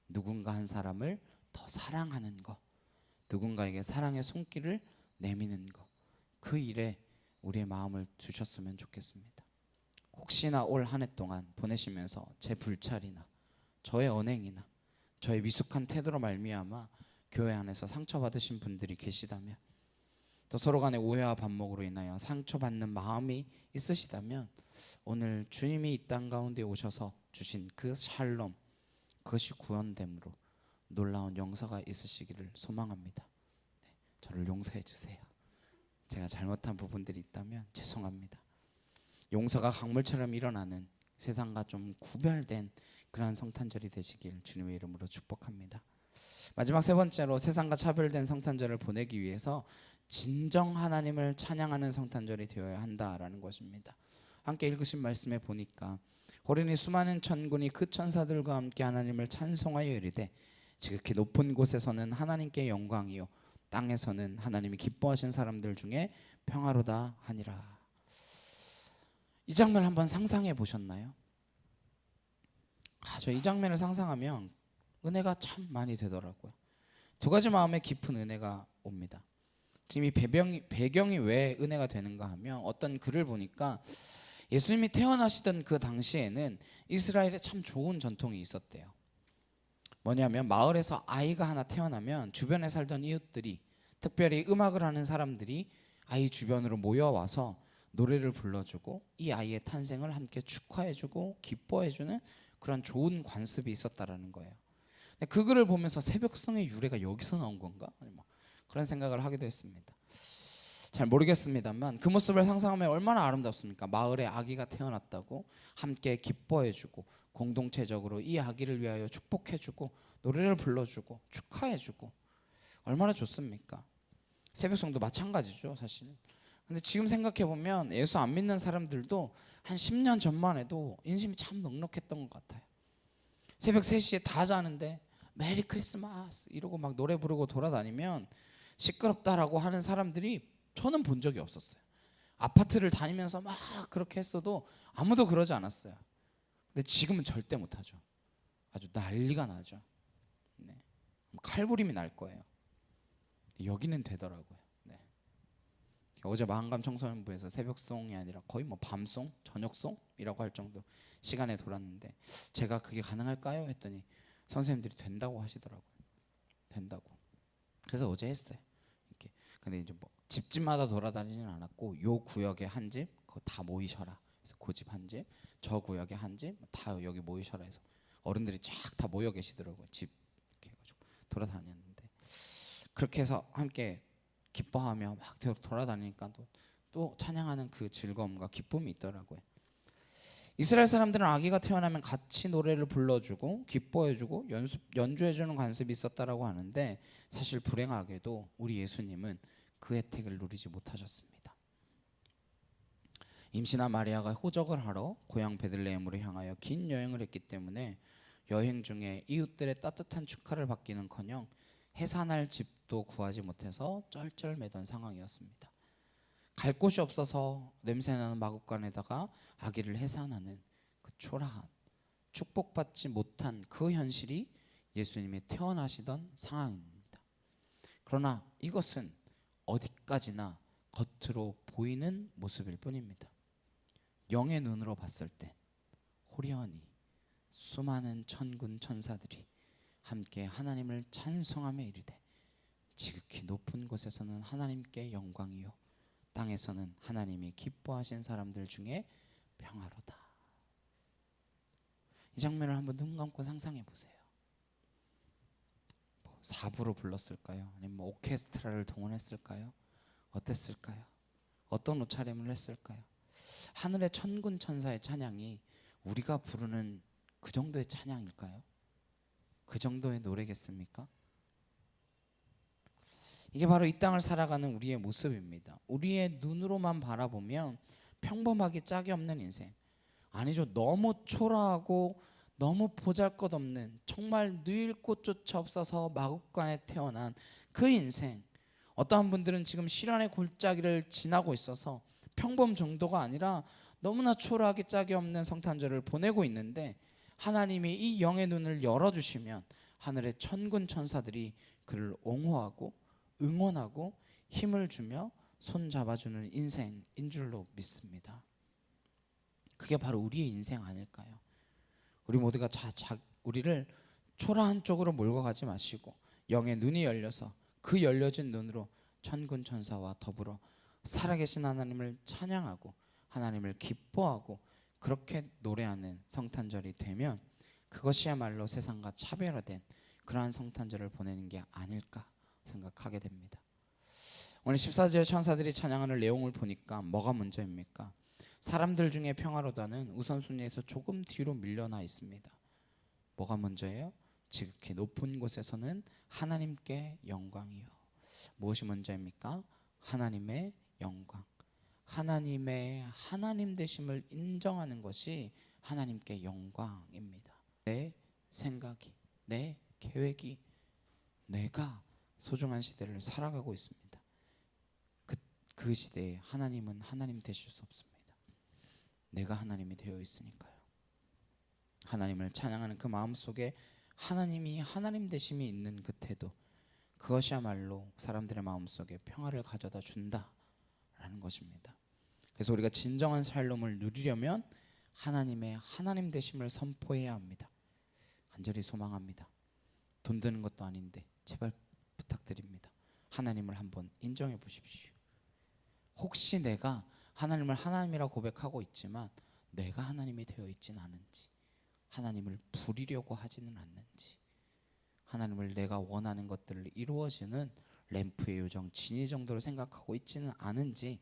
누군가 한 사람을 더 사랑하는 것, 누군가에게 사랑의 손길을 내미는 것, 그 일에 우리의 마음을 두셨으면 좋겠습니다. 혹시나 올 한 해 동안 보내시면서 제 불찰이나 저의 언행이나 저의 미숙한 태도로 말미암아 교회 안에서 상처받으신 분들이 계시다면, 또 서로 간의 오해와 반목으로 인하여 상처받는 마음이 있으시다면 오늘 주님이 이 땅 가운데 오셔서 주신 그 샬롬, 그것이 구원됨으로 놀라운 용서가 있으시기를 소망합니다. 저를 용서해 주세요. 제가 잘못한 부분들이 있다면 죄송합니다. 용서가 강물처럼 일어나는 세상과 좀 구별된 그러한 성탄절이 되시길 주님의 이름으로 축복합니다. 마지막 세 번째로 세상과 차별된 성탄절을 보내기 위해서 진정 하나님을 찬양하는 성탄절이 되어야 한다라는 것입니다. 함께 읽으신 말씀에 보니까 호련히 수많은 천군이 그 천사들과 함께 하나님을 찬송하여 이르되 지극히 높은 곳에서는 하나님께 영광이요 땅에서는 하나님이 기뻐하신 사람들 중에 평화로다 하니라. 이 장면 한번 상상해 보셨나요? 저 이 장면을 상상하면 은혜가 참 많이 되더라고요. 두 가지 마음에 깊은 은혜가 옵니다. 지금 이 배경이 왜 은혜가 되는가 하면 어떤 글을 보니까 예수님이 태어나시던 그 당시에는 이스라엘에 참 좋은 전통이 있었대요. 뭐냐면 마을에서 아이가 하나 태어나면 주변에 살던 이웃들이, 특별히 음악을 하는 사람들이 아이 주변으로 모여와서 노래를 불러주고 이 아이의 탄생을 함께 축하해주고 기뻐해주는 그런 좋은 관습이 있었다라는 거예요. 근데 그 글을 보면서 새벽성의 유래가 여기서 나온 건가? 그런 생각을 하기도 했습니다. 잘 모르겠습니다만 그 모습을 상상하면 얼마나 아름답습니까? 마을에 아기가 태어났다고 함께 기뻐해주고 공동체적으로 이 아기를 위하여 축복해주고 노래를 불러주고 축하해주고 얼마나 좋습니까? 새벽성도 마찬가지죠, 사실. 근데 지금 생각해 보면 예수 안 믿는 사람들도 한 10년 전만 해도 인심이 참 넉넉했던 것 같아요. 새벽 3시에 다 자는데 메리 크리스마스 이러고 막 노래 부르고 돌아다니면 시끄럽다라고 하는 사람들이 저는 본 적이 없었어요. 아파트를 다니면서 막 그렇게 했어도 아무도 그러지 않았어요. 근데 지금은 절대 못하죠. 아주 난리가 나죠. 네. 칼부림이 날 거예요. 여기는 되더라고요. 네. 어제 마한감 청소년부에서 새벽송이 아니라 거의 뭐 밤송, 저녁송이라고 할 정도 시간에 돌았는데 제가 그게 가능할까요? 했더니 선생님들이 된다고 하시더라고요. 된다고. 그래서 어제 했어요. 이렇게. 근데 이제 뭐 집집마다 돌아다니지는 않았고 요 구역에 한 집, 그거 다 모이셔라. 그래서 그 집 한 집, 저 구역에 한 집, 다 여기 모이셔라 해서 어른들이 쫙 다 모여 계시더라고요. 집 이렇게 해가지고 돌아다녔는데 그렇게 해서 함께 기뻐하며 막 돌아다니니까 또 찬양하는 그 즐거움과 기쁨이 있더라고요. 이스라엘 사람들은 아기가 태어나면 같이 노래를 불러주고 기뻐해주고 연주해주는 관습이 있었다라고 하는데 사실 불행하게도 우리 예수님은 그 혜택을 누리지 못하셨습니다. 임신한 마리아가 호적을 하러 고향 베들레헴으로 향하여 긴 여행을 했기 때문에 여행 중에 이웃들의 따뜻한 축하를 받기는커녕 해산할 집도 구하지 못해서 쩔쩔매던 상황이었습니다. 갈 곳이 없어서 냄새나는 마구간에다가 아기를 해산하는 그 초라한 축복받지 못한 그 현실이 예수님이 태어나시던 상황입니다. 그러나 이것은 어디까지나 겉으로 보이는 모습일 뿐입니다. 영의 눈으로 봤을 때 호련히 수많은 천군 천사들이 함께 하나님을 찬송하며 이르되 지극히 높은 곳에서는 하나님께 영광이요 땅에서는 하나님이 기뻐하신 사람들 중에 평화로다. 이 장면을 한번 눈 감고 상상해 보세요. 뭐 사부로 불렀을까요? 아니면 뭐 오케스트라를 동원했을까요? 어땠을까요? 어떤 옷차림을 했을까요? 하늘의 천군 천사의 찬양이 우리가 부르는 그 정도의 찬양일까요? 그 정도의 노래겠습니까? 이게 바로 이 땅을 살아가는 우리의 모습입니다. 우리의 눈으로만 바라보면 평범하기 짝이 없는 인생, 아니죠, 너무 초라하고 너무 보잘것없는, 정말 누일 곳조차 없어서 마국간에 태어난 그 인생. 어떠한 분들은 지금 시련의 골짜기를 지나고 있어서 평범 정도가 아니라 너무나 초라하기 짝이 없는 성탄절을 보내고 있는데 하나님이 이 영의 눈을 열어주시면 하늘의 천군 천사들이 그를 옹호하고 응원하고 힘을 주며 손 잡아주는 인생인 줄로 믿습니다. 그게 바로 우리의 인생 아닐까요? 우리 모두가 우리를 초라한 쪽으로 몰고 가지 마시고 영의 눈이 열려서 그 열려진 눈으로 천군 천사와 더불어 살아계신 하나님을 찬양하고 하나님을 기뻐하고 그렇게 노래하는 성탄절이 되면 그것이야말로 세상과 차별화된 그러한 성탄절을 보내는 게 아닐까 생각하게 됩니다. 오늘 14절 천사들이 찬양하는 내용을 보니까 뭐가 문제입니까? 사람들 중에 평화로다는 우선순위에서 조금 뒤로 밀려나 있습니다. 뭐가 먼저예요? 지극히 높은 곳에서는 하나님께 영광이요. 무엇이 먼저입니까? 하나님의 영광. 하나님의 하나님 되심을 인정하는 것이 하나님께 영광입니다. 내 생각이, 내 계획이, 내가 소중한 시대를 살아가고 있습니다. 그 시대에 하나님은 하나님 되실 수 없습니다. 내가 하나님이 되어 있으니까요. 하나님을 찬양하는 그 마음속에 하나님이 하나님 되심이 있는 그 태도, 그것이야말로 사람들의 마음속에 평화를 가져다 준다라는 것입니다. 그래서 우리가 진정한 샬롬을 누리려면 하나님의 하나님 되심을 선포해야 합니다. 간절히 소망합니다. 돈 드는 것도 아닌데 제발 부탁드립니다. 하나님을 한번 인정해 보십시오. 혹시 내가 하나님을 하나님이라고 고백하고 있지만 내가 하나님이 되어 있진 않은지, 하나님을 부리려고 하지는 않는지, 하나님을 내가 원하는 것들을 이루어지는 램프의 요정 진이 정도로 생각하고 있지는 않은지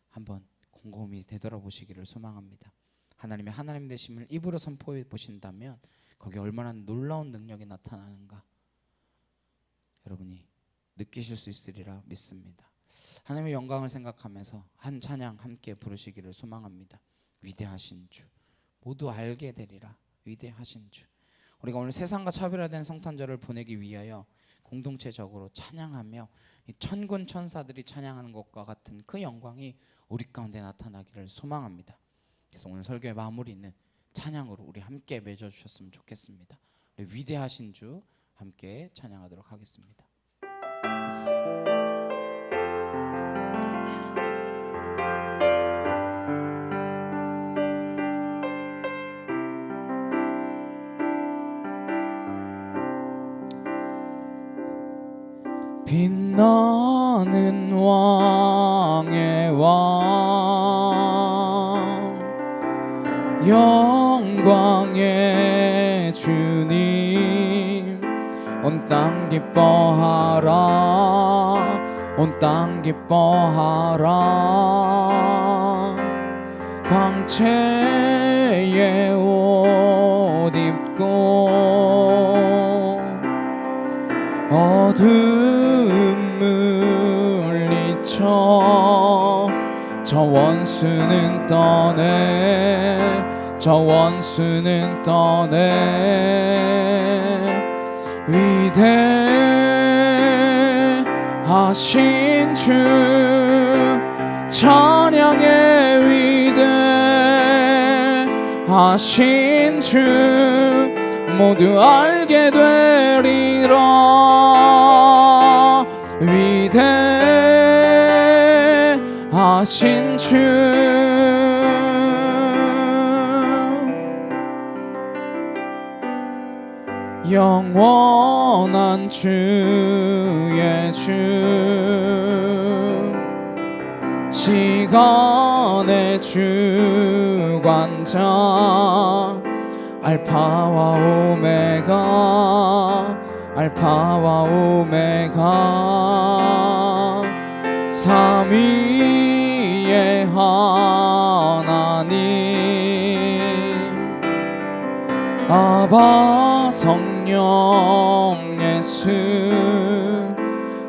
한번 곰곰이 되돌아보시기를 소망합니다. 하나님의 하나님 되심을 입으로 선포해 보신다면 거기에 얼마나 놀라운 능력이 나타나는가 여러분이 느끼실 수 있으리라 믿습니다. 하나님의 영광을 생각하면서 한 찬양 함께 부르시기를 소망합니다. 위대하신 주, 모두 알게 되리라. 위대하신 주. 우리가 오늘 세상과 차별화된 성탄절을 보내기 위하여 공동체적으로 찬양하며 이 천군 천사들이 찬양하는 것과 같은 그 영광이 우리 가운데 나타나기를 소망합니다. 그래서 오늘 설교의 마무리는 찬양으로 우리 함께 맺어주셨으면 좋겠습니다. 우리 위대하신 주 함께 찬양하도록 하겠습니다. 빛나는 왕의 왕, 영광의 주님, 온 땅 기뻐하라, 온 땅 기뻐하라. 광채의 옷 입고 어둠 물리쳐 저 원수는 떠내, 저 원수는 떠내. 위대하신 주 찬양의 위대하신 주 모두 알게 되리라. 위대하신 주 영원한 주의 주 시간의 주관자 알파와 오메가 알파와 오메가 삼위의 하나님 아바 성령 예수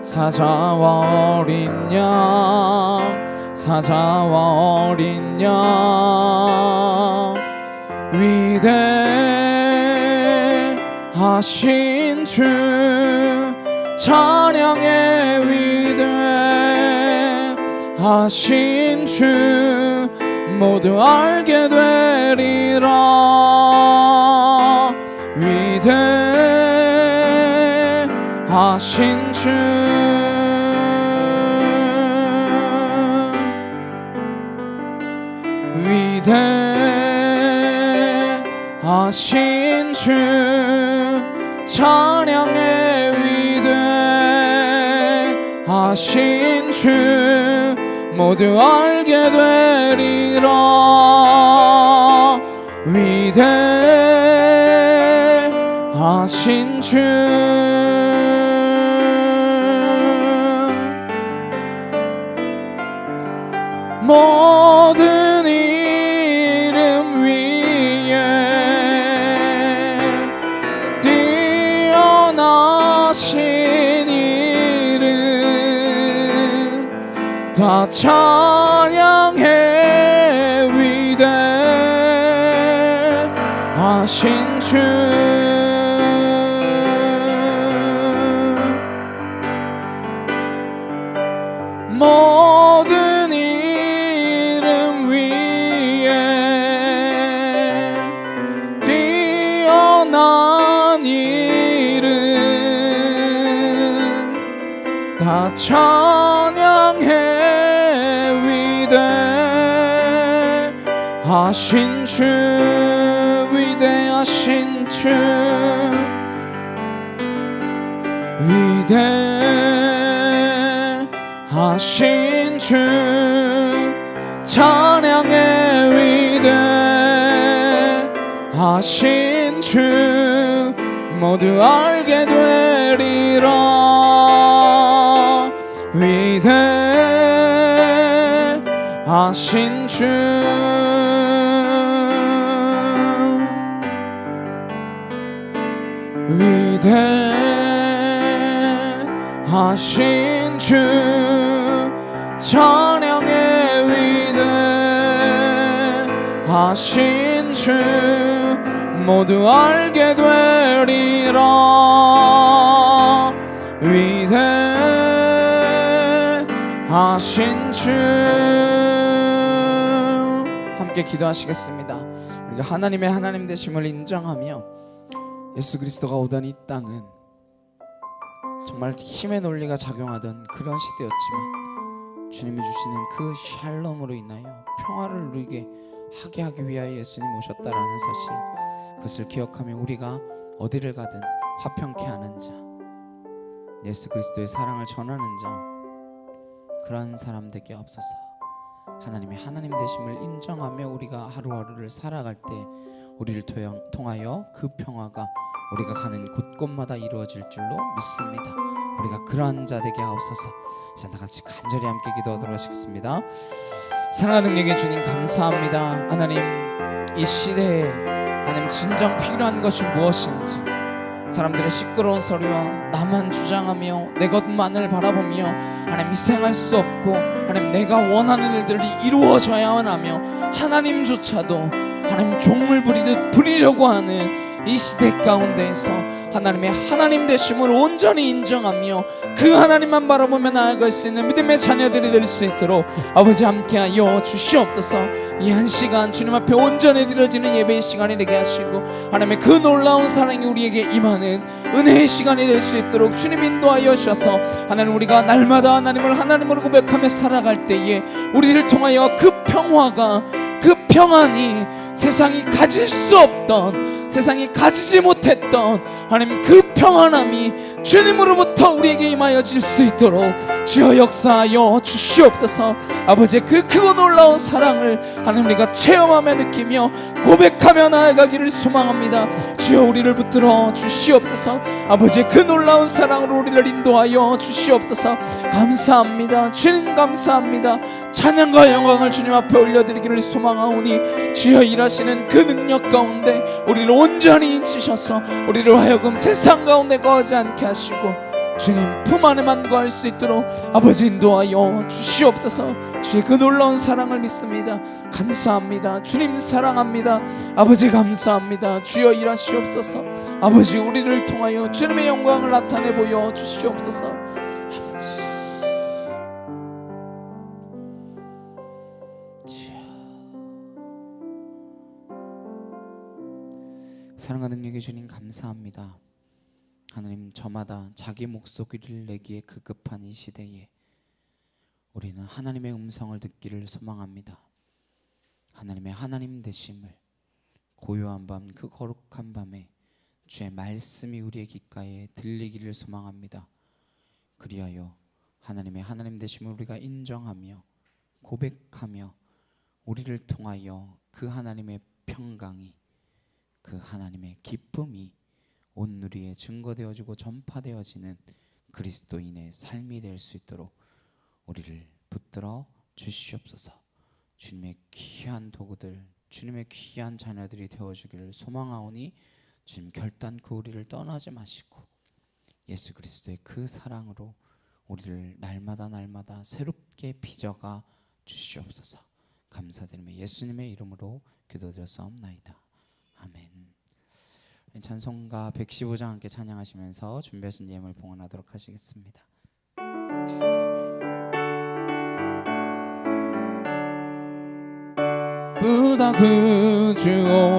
사자와 어린 양 사자와 어린 양 위대하신 주 찬양의 위대하신 주 모두 알게 되리라. 위대하신 주 위대하신 주 찬양의 위대하신 주 모두 알게 되리라. 위대하신 주 모든 이름 위에 뛰어나신 이름 다 찬양해 위대하신 주 모든 이름 위에 뛰어난 이름 찬양해 위대하신 주 위대하신 주 위대하신 주 찬양해 위대하신 주 모두 알게 되리라 위대하신 주 위대하신 주 찬양해 위대하신 주 모두 알게 되리라 위대하신 주 함께 기도하시겠습니다. 우리가 하나님의 하나님 되심을 인정하며 예수 그리스도가 오던 이 땅은 정말 힘의 논리가 작용하던 그런 시대였지만 주님이 주시는 그 샬롬으로 인하여 평화를 누리게 하기 위하여 예수님 오셨다라는 사실, 그것을 기억하며 우리가 어디를 가든 화평케 하는 자, 예수 그리스도의 사랑을 전하는 자, 그러한 사람 되게 없어서 하나님의 하나님 되심을 인정하며 우리가 하루하루를 살아갈 때 우리를 통하여 그 평화가 우리가 가는 곳곳마다 이루어질 줄로 믿습니다. 우리가 그러한 자 되게 하옵소서. 이제 다같이 간절히 함께 기도하도록 하시겠습니다. 사랑하는 능력의 주님 감사합니다. 하나님, 이 시대에 하나님 진정 필요한 것이 무엇인지, 사람들의 시끄러운 소리와 나만 주장하며 내 것만을 바라보며 하나님 희생할 수 없고 하나님 내가 원하는 일들이 이루어져야만 하며 하나님조차도 하나님 종을 부리듯 부리려고 하는 이 시대 가운데에서 하나님의 하나님 되심을 온전히 인정하며 그 하나님만 바라보며 나아갈 수 있는 믿음의 자녀들이 될 수 있도록 아버지 함께하여 주시옵소서. 이 한 시간 주님 앞에 온전히 드려지는 예배의 시간이 되게 하시고 하나님의 그 놀라운 사랑이 우리에게 임하는 은혜의 시간이 될 수 있도록 주님 인도하여 주셔서 하나님 우리가 날마다 하나님을 하나님으로 고백하며 살아갈 때에 우리를 통하여 그 평화가, 그 평안이 세상이 가질 수 없던, 세상이 가지지 못했던 하나님 그 평안함이 주님으로부터 우리에게 임하여질 수 있도록 주여 역사하여 주시옵소서. 아버지의 그 크고 놀라운 사랑을 하나님 우리가 체험하며 느끼며 고백하며 나아가기를 소망합니다. 주여 우리를 붙들어 주시옵소서. 아버지의 그 놀라운 사랑으로 우리를 인도하여 주시옵소서. 감사합니다. 주님 감사합니다. 찬양과 영광을 주님 앞에 올려드리기를 소망하오니 주여 일하시는 그 능력 가운데 우리를 온전히 인치셔서 우리를 하여금 세상 가운데 거하지 않게 하시고 주님 품 안에만 거할 수 있도록 아버지 인도하여 주시옵소서. 주의 그 놀라운 사랑을 믿습니다. 감사합니다. 주님 사랑합니다. 아버지 감사합니다. 주여 일하시옵소서. 아버지 우리를 통하여 주님의 영광을 나타내 보여 주시옵소서. 아버지 사랑과 능력의 주님 감사합니다. 하나님, 저마다 자기 목소리를 내기에 급급한 이 시대에 우리는 하나님의 음성을 듣기를 소망합니다. 하나님의 하나님 되심을, 고요한 밤, 그 거룩한 밤에 주의 말씀이 우리의 귓가에 들리기를 소망합니다. 그리하여 하나님의 하나님 되심을 우리가 인정하며 고백하며 우리를 통하여 그 하나님의 평강이, 그 하나님의 기쁨이 온누리에 증거되어지고 전파되어지는 그리스도인의 삶이 될 수 있도록 우리를 붙들어 주시옵소서. 주님의 귀한 도구들, 주님의 귀한 자녀들이 되어주기를 소망하오니 주님 결단코 우리를 떠나지 마시고 예수 그리스도의 그 사랑으로 우리를 날마다 새롭게 빚어가 주시옵소서. 감사드리며 예수님의 이름으로 기도드렸사옵나이다. 아멘. 찬송가 115장 함께 찬양하시면서 준비하신 예물 봉헌하도록 하시겠습니다. 보다 구주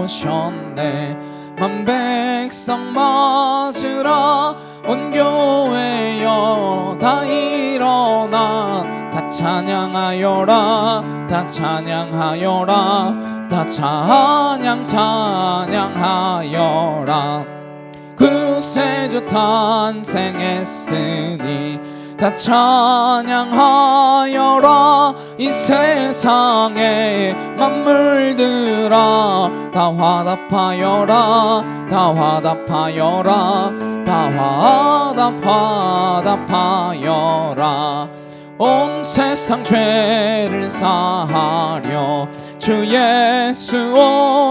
오셨네, 만 백성 맞으라, 온 교회여 다 일어나라. 찬양하여라 다 찬양하여라 다 찬양하여라 구세주 탄생했으니 다 찬양하여라 이 세상의 만물들아 다 화답하여라 다 화답하여라 다 화답하여라 온 세상 죄를 사하려 주 예수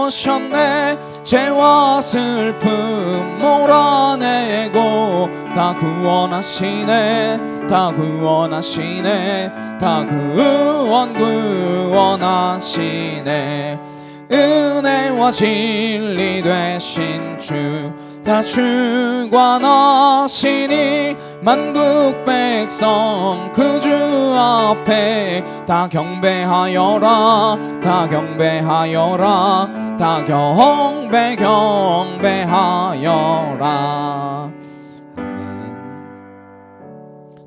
오셨네 죄와 슬픔 몰아내고 다 구원하시네 다 구원하시네 다 구원하시네 은혜와 진리 되신 주 다 주관하시니 만국 백성 그 주 앞에 다 경배하여라 다 경배하여라 다 경배하여라. 아멘.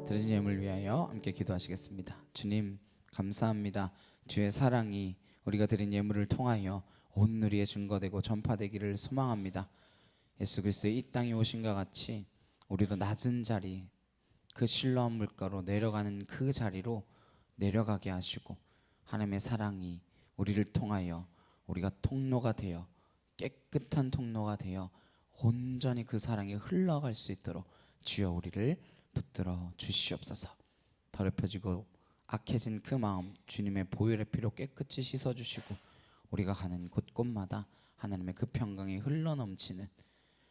드려진 예물 위하여 함께 기도하시겠습니다. 주님 감사합니다. 주의 사랑이 우리가 드린 예물을 통하여 온 누리에 증거되고 전파되기를 소망합니다. 예수 그리스도의 이 땅에 오신과 같이 우리도 낮은 자리 그 신뢰한 물가로 내려가는 그 자리로 내려가게 하시고 하나님의 사랑이 우리를 통하여 우리가 통로가 되어 깨끗한 통로가 되어 온전히 그 사랑이 흘러갈 수 있도록 주여 우리를 붙들어 주시옵소서. 더럽혀지고 악해진 그 마음 주님의 보혈의 피로 깨끗이 씻어주시고 우리가 가는 곳곳마다 하나님의 그 평강이 흘러넘치는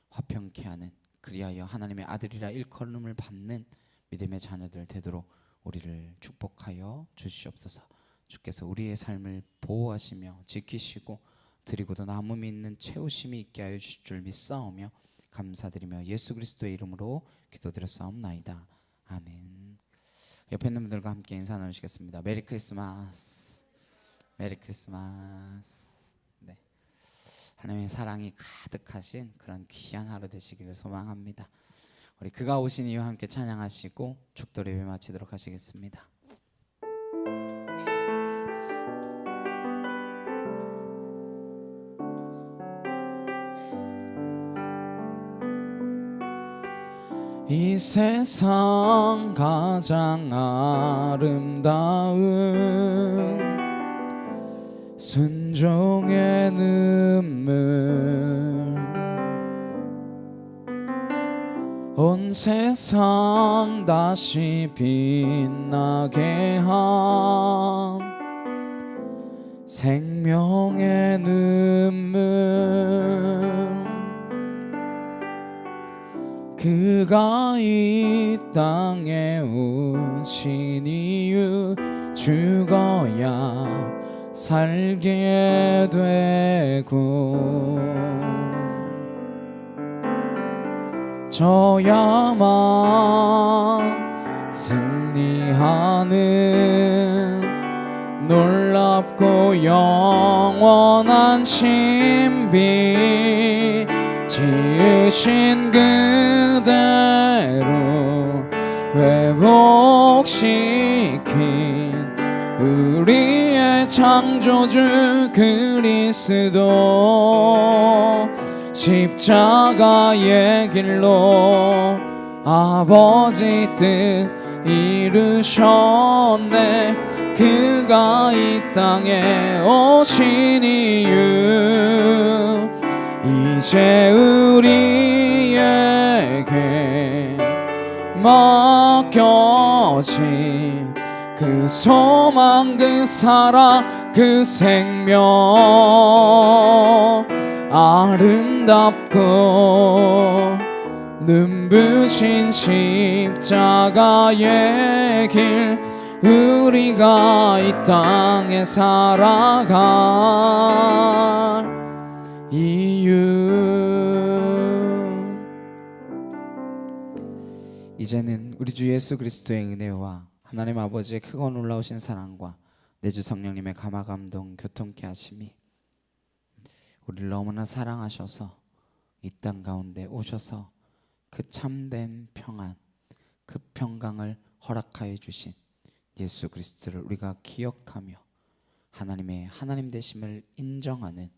화평케 하는 그리하여 하나님의 아들이라 일컬음을 받는 믿음의 자녀들 되도록 우리를 축복하여 주시옵소서. 주께서 우리의 삶을 보호하시며 지키시고 드리고도 남음이 있는 채우심이 있게 하여 주실 줄 믿사오며 감사드리며 예수 그리스도의 이름으로 기도드렸사옵나이다. 아멘. 옆에 있는 분들과 함께 인사 나누시겠습니다. 메리 크리스마스. 메리 크리스마스. 네. 하나님의 사랑이 가득하신 그런 귀한 하루 되시기를 소망합니다. 우리 그가 오신 이유와 함께 찬양하시고 축도 예배 마치도록 하시겠습니다. 이 세상 가장 아름다운 순종의 눈물 온 세상 다시 빛나게 한 생명의 눈물 그가 이 땅에 오신 이유 죽어야 살게 되고 저야만 승리하는 놀랍고 영원한 신비 지으신 그대로 회복시킨 우리의 창조주 그리스도 십자가의 길로 아버지 뜻 이루셨네 그가 이 땅에 오신 이유 이제 우리에게 맡겨진 그 소망 그 사랑 그 생명 아름답고 눈부신 십자가의 길 우리가 이 땅에 살아갈 이유 이제는 우리 주 예수 그리스도의 은혜와 하나님 아버지의 크고 놀라우신 사랑과 내주 성령님의 감화감동 교통케 하심이 우리를 너무나 사랑하셔서 이 땅 가운데 오셔서 그 참된 평안 그 평강을 허락하여 주신 예수 그리스도를 우리가 기억하며 하나님의 하나님 되심을 인정하는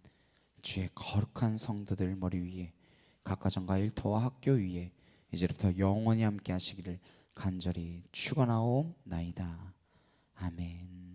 주의 거룩한 성도들 머리 위에 각 가정과 일터와 학교 위에 이제부터 영원히 함께 하시기를 간절히 축원하옵나이다. 아멘.